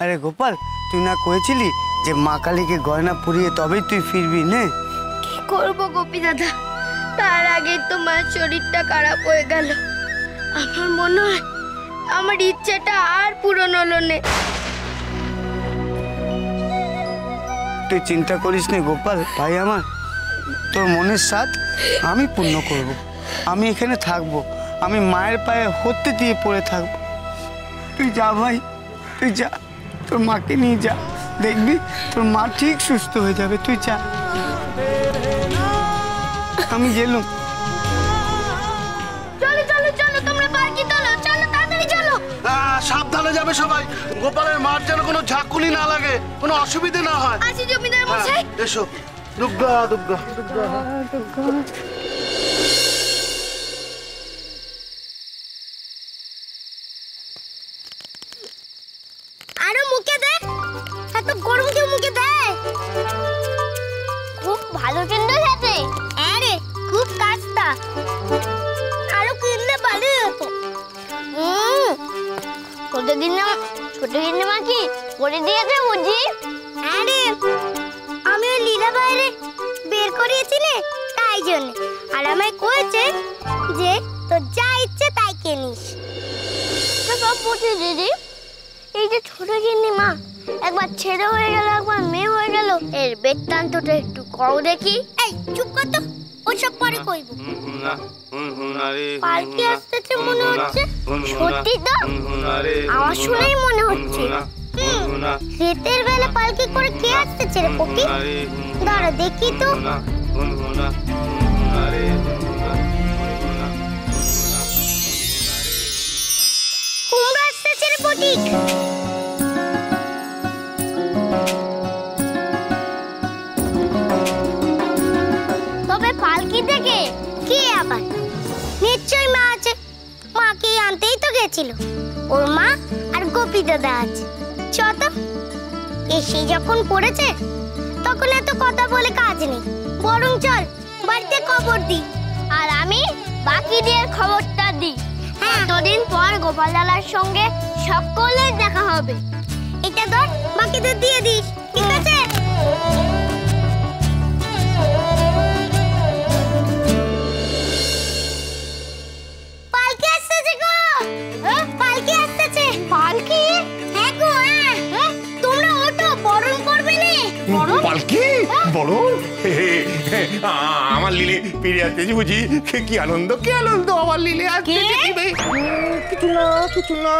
আরে গোপাল, তুই না কয়েছিলি যে মা কালীকে গয়না পরিয়ে তবেই তুই ফিরবি নে? কি করবো গোপী দাদা, তার আগে তো মার শরীরটা খারাপ হয়ে গেল। আমার মনে হয় আমার ইচ্ছেটা আর পূরণ হলো না। তুই চিন্তা করিস নে গোপাল ভাই আমার, তোর মনের সাথ আমি পূর্ণ করব। আমি এখানে থাকবো, আমি মায়ের পায়ে হতে দিয়ে পড়ে থাকবো। তুই যা ভাই, তুই যা, তোর মাকে নিয়ে যা, দেখবি তোর মা ঠিক সুস্থ হয়ে যাবে। তুই যা, আমি গেলাম। চলো চলো চলো, তোমরা পার্কে চলো, চলো তাড়াতাড়ি চলো। সাবধানে যাবে সবাই, গোপালের মার যেন কোনো ঝাঁকুনি না লাগে, কোনো অসুবিধে না হয়। আসি জমিদার মশাই। এসো। দুর্গা দুর্গা দুর্গা। আরো মুখে দে, এত গরম কেউ মুখে দে। খুব ভালো কিন্তু খেতে। আরে খুব কাস্তা, আরো কিনলে ভালো হতো। ছোট গিন্না কি করে দিয়েছে বুঝি? আরে আমি ওই লীলা বাইরে বের করিয়েছিলে তাই জন্য, আর আমায় কয়েছে যে তোর যা ইচ্ছে তাই কিনিস। সব বুঝি দিদি, এই যে ছোট গিন্নি মা একবার ছেলে হয়ে গেল একবার মেয়ে হয়ে গেল, এর বৃত্তান্তটা একটু কও দেখি। এই চুপ কর তো, ওসব পরে কইব। পালকি আসতেছে মনে হচ্ছে। সত্যি তো? আমার শুনেই মনে হচ্ছে। শীতের বেলা পালকি করে কে আসতেছে রে পকি? দাঁড়া দেখি তো। কুমড়ো আসতেছে রে পটিক। তবে পালকি থেকে কে আবার? নিশ্চয়ই মা আছে, মাকে আনতেই তো গেছিল। ওর মা আর গোপী দাদা আছে। চ তো, এসে যখন পড়েছে তখন এত কথা বলে কাজ নেই, বরং চল বাড়িতে খবর দি। আর আমি বাকিদের খবরটা দিই। এতদিন পর গোপাল দাদার সঙ্গে সকলের দেখা হবে। এটা ধর, বাকিদের দিয়ে দিস, ঠিক আছে? পালকি আসতেছে গো, পালকি আসতেছে। পালকি? হ্যাঁ গো, হ্যাঁ। তোমরা ওঠো, বরণ করবে নে। পালকি বরণ? আমার লিলে ফিরে আসতেছি বুঝি? কি আনন্দ, কি আনন্দ, আমার লিলে আসতেছে। কিছু না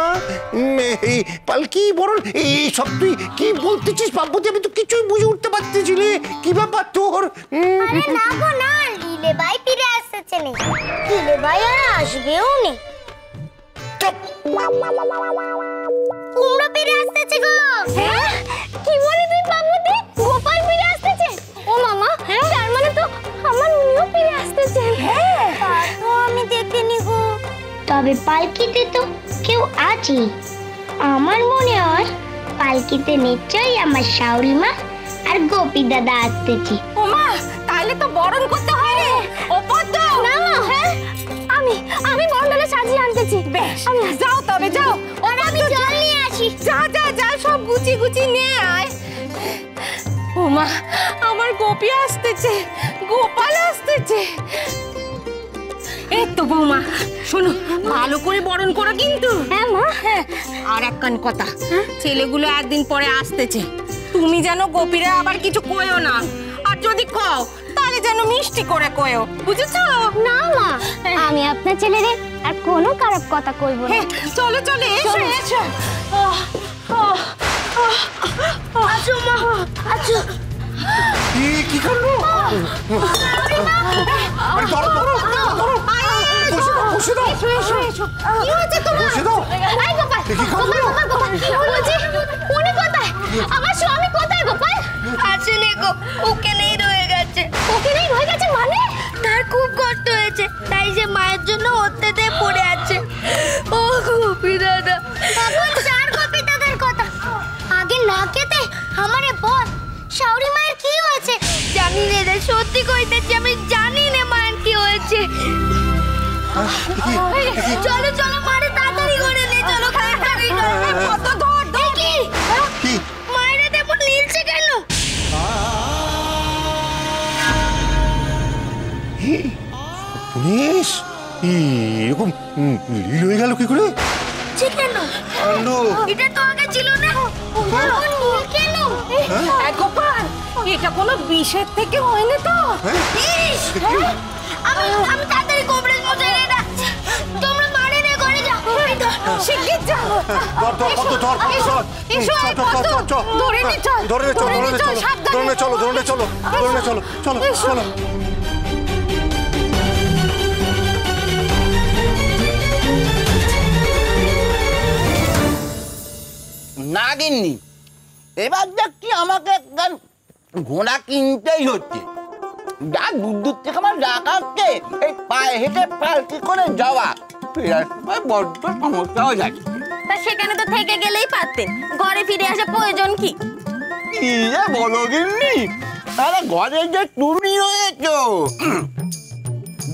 এই পালকি বরণ এই সব তুই কি বলতেছিস পার্বতী? আমি তো কিছুই বুঝে উঠতে পারতেছি রে, কি ব্যাপার তোর? আরে না গো না, লিলে ভাই ফিরে আসতেছে নে। লিলে ভাই আর আসবেও নে। কুমড়ো ফিরে আসতেছে গো। হ্যাঁ? কি বলি তুই পার্বতী? গোপাল ফিরে আসতেছে? ও মামা, তার মানে তো আমার উনিও ফিরে আসতেছেন। হ্যাঁ, তা তো আমি দেখিনি গো। তবে পালকিতে তো কেউ আছে। আমার মনে হয় পালকিতে নিশ্চয়ই আমার শাউরি মা আর গোপী দাদা আসতেছে। ও মা, তাহলে তো বরণ করতে হয় রে। ও পদ্ম না মা, হ্যাঁ আমি মন্ডলে সাজিয়ে আনতেছি। বেশ, যাও তবে যাও। আর আমি জল নিয়ে আসি। যা যা যা, সব গুছি গুছি নিয়ে আয়। ও মা, আমার গোপী আসতেছে, গোপাল আসতেছে। এই তো বৌমা, শোনো, ভালো করে বরণ করো কিন্তু। হ্যাঁ মা। হ্যাঁ, আর একখান কথা, ছেলেগুলো একদিন পরে আসতেছে, তুমি যেন গোপীরা আবার কিছু কইও না। আর যদি কও তাহলে যেন মিষ্টি করে কইও, বুঝেছো? না মা, আমি আপনার ছেলেরে আর কোনো খারাপ কথা কইব না। চলো চলো, এসো এসো। আসো মা, আসো। কি করলো? আরে ধরো ধরো ধরো, বসে দাও। কি হয়েছে তোমার? বসে দাও। এই গোপাল, গোপাল, কি হয়েছে? উনি কোথায়? আমার স্বামী কোথায় গোপাল? আসেনি গো, ওকে নেই রয়ে গেছে। ওকে নেই রয়ে গেছে মানে? তার খুব কষ্ট হয়েছে, তাই যে মায়ের জন্য হত্যেতে পড়ে আছে। ও গোপী দাদা, এখন চার গোপী দাদার কথা আগে না খেতে আমারে বল, শাউরি মায়ের কি হয়েছে? জানি না রে, সত্যি কইতেছি, আমি জানি না মায়ের কি হয়েছে। চলো চলো, মারে তাড়াতাড়ি করে নে, চলো তাড়াতাড়ি। কত ধর দেখি। ইস, এরকম লীল হয়ে গেল কি করে? কেন এটা তো আগে ছিল না। কেন গোপাল, এটা কোনো বিষের থেকে হয়নি তো? আমি তাড়াতাড়ি কবরেজ মশাই রে ডাকছি। তোমরা মারে নে ঘরে যাও। শিগগির যাও। চলো। না কিননি, এবার দেখছি আমাকে একদম ঘোড়া কিনতেই হচ্ছে। যা দূর থেকে আমার ডাকাচ্ছে, এই পায়ে হেঁটে পালকি করে যাওয়া বড্ড সমস্যা হয়ে যাচ্ছে। তা সেখানে তো থেকে গেলেই পারতেন, ঘরে ফিরে আসা প্রয়োজন কি? কি যে বলো গিন্নি, তাহলে ঘরে যে তুমি রয়েছো,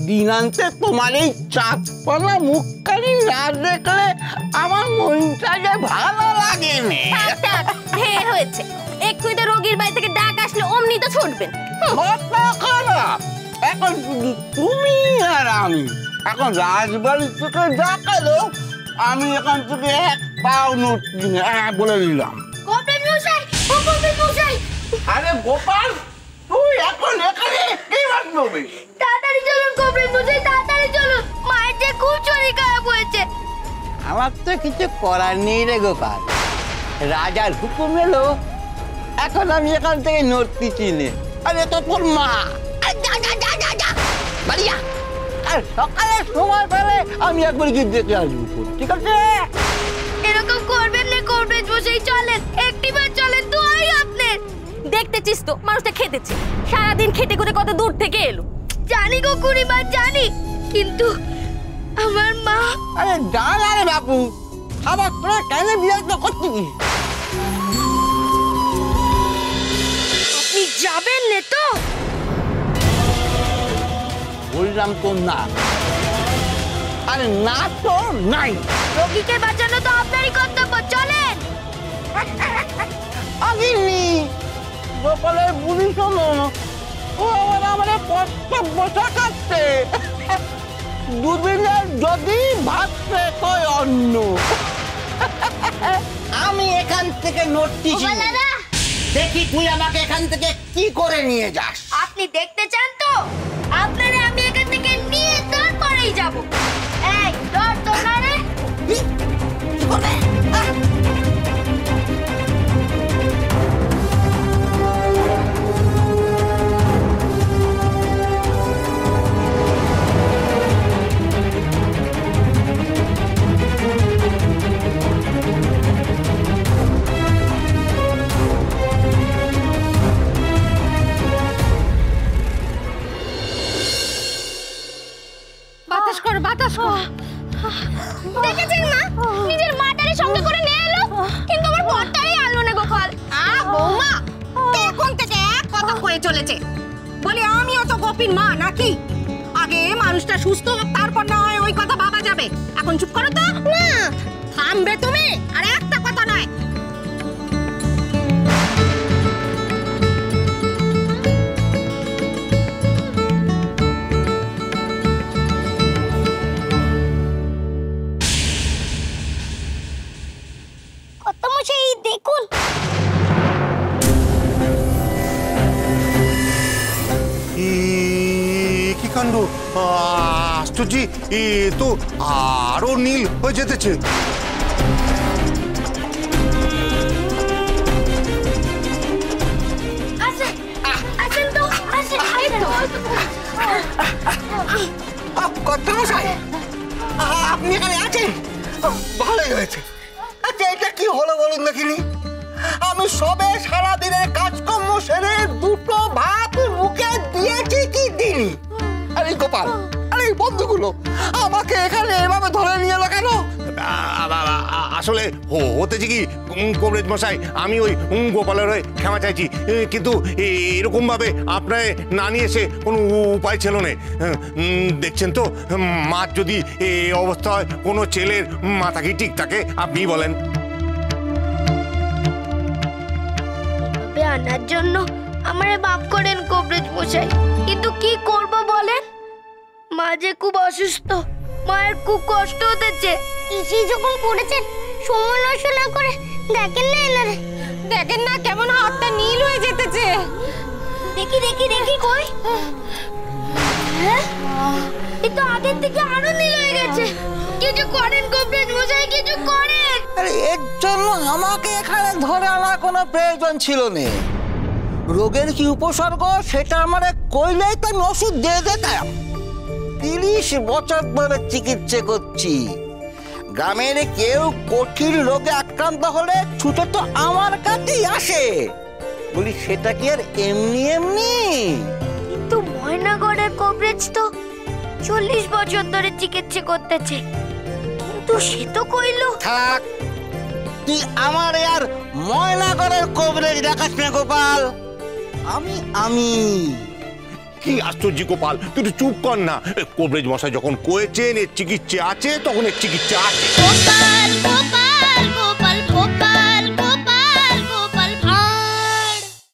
দিনান্তে তোমার এই চাঁদপানা মুখখানি না দেখলে আমার মনটা যে ভালো লাগে না। ঢের হয়েছে, এক্ষুনি তো রোগীর বাড়ি থেকে ডাক আসলে অমনি তো ছুটবেন। মাথা খারাপ, এখন শুধু তুমি আর আমি। এখন রাজবাড়ি থেকে ডাকালো, আমি এখান থেকে এক পাও নড়ছি না, বলে দিলাম। কবরেজ মশাই, ও কবরেজ মশাই, আরে গোপাল, তুই এখন এখানে কি ভাববি? তাড়াতাড়ি চলুন কবরেজ মশাই, তাড়াতাড়ি চলুন, মায়ের যে খুব শরীর খারাপ হয়েছে। আমার তো কিছু করার নেই রে গোপাল, রাজার হুকুম এলো, এখন আমি এখান থেকে নড়তেছি নে। আরে তো তোর মা, বাড়ি যা, আর সকালে সময় পেলে আমি একবার গিয়ে দেখে আসবো, ঠিক আছে? এরকম করবেন না কবরেজ মশাই, চলেন একটিবার চলেন, দোয়াই আপনার। দেখতেছিস তো মানুষটা খেতেছে, সারাদিন খেটে করে কত দূর থেকে এলো। জানি গো কুড়িমা জানি, কিন্তু আমার মা। আরে জানা রে বাপু, আবার তোরা কেন বিরক্ত করছিস? আপনি যাবেন না তো? বললাম তো না, আরে না তো নাই। রোগীকে বাঁচানো তো আপনারই কর্তব্য, চলেন। আগিনি গোপালের বুড়ি শোনো, ও আবার আমাদের প্রস্তাব বসা খাচ্ছে। দুদিনের যদি ভাবছে কয় অন্য। আমি এখান থেকে নড়তেছি, দাদা, দেখি তুই আমাকে এখান থেকে কি করে নিয়ে যাস। আপনি দেখতে চান তো? আপনারে আমি এখান থেকে নিয়ে তারপরেই যাব। এই ধর তোমরা রে। কি করবে? বাতাস কর। দেখেছেন মা, নিজের মাটারে সঙ্গে করে নিয়ে এলো, কিন্তু আমার বরটারই আনলো না গোপাল। বৌমা এখন থেকে এক কথা হয়ে চলেছে, বলি আমিও তো গোপীর মা নাকি? আগে মানুষটা সুস্থ হোক, তারপর না হয় ওই কথা ভাবা যাবে। এখন চুপ করো তো। না থামবে তুমি, আর একটা কথা নয়। দেখুন কি কাণ্ড, আশ্চর্য, এ তো আরো নীল হয়ে যেতেছে। আপনি এখানে আছেন, ভালোই হয়েছে। আচ্ছা এটা কি হলো বলুন দেখিনি? আমি সবে সারাদিনের কাজকর্ম সেরে দুটো ভাত মুখে দিয়েছি কি দিনি। আরে গোপাল, আরে বন্ধুগুলো আমাকে এখানে এভাবে ধরে নিয়ে এলো কেন? আসলে হতেছে কি কবরেজ মশাই, আমি ওই গোপালের হয়ে ক্ষমা চাইছি, কিন্তু এরকম ভাবে আপনার না নিয়ে এসে কোনো উপায় ছিল না। দেখছেন তো মার যদি এই অবস্থা হয়, কোনো ছেলের মাথা কি ঠিক থাকে? আপনি বলেন। আনার জন্য আমারে মাফ করেন কবরেজ মশাই, কিন্তু কি করব বলেন? মা যে খুব অসুস্থ, মায়ের খুব কষ্ট হতেছে। ইসি যখন পড়েছেন সময় নষ্ট না করে দেখেন না এনারে, দেখেন না কেমন হাতটা নীল হয়ে যেতেছে। দেখি দেখি দেখি কই, এই তো আগের থেকে আরো নীল হয়ে গেছে। কিছু করেন কবরেজ মশাই, কিছু করেন। আরে এর জন্য আমাকে এখানে ধরে আনার কোনো প্রয়োজন ছিল না। রোগের কি উপসর্গ সেটা আমারে কইলেই তো আমি ওষুধ দিয়ে দিতাম। 30 বছর ধরে চিকিৎসা করছি। গ্রামের কেউ কঠিন রোগে আক্রান্ত হলে ছুটে তো আমার কাছেই আসে। বলি সেটা কি আর এমনি এমনি? কিন্তু ময়নাগড়ের কবরেজ তো 40 বছর ধরে চিকিৎসা করতেছে, কিন্তু সে তো কইলো। থাক, তুই আমার আর ময়নাগড়ের কবরেজ দেখাস না গোপাল। আমি কি আশ্চর্য গোপাল, তুই একটু চুপ কর না। কবরেজ মশাই যখন কয়েছেন এর চিকিৎসা আছে, তখন এর চিকিৎসা আছে। গোপাল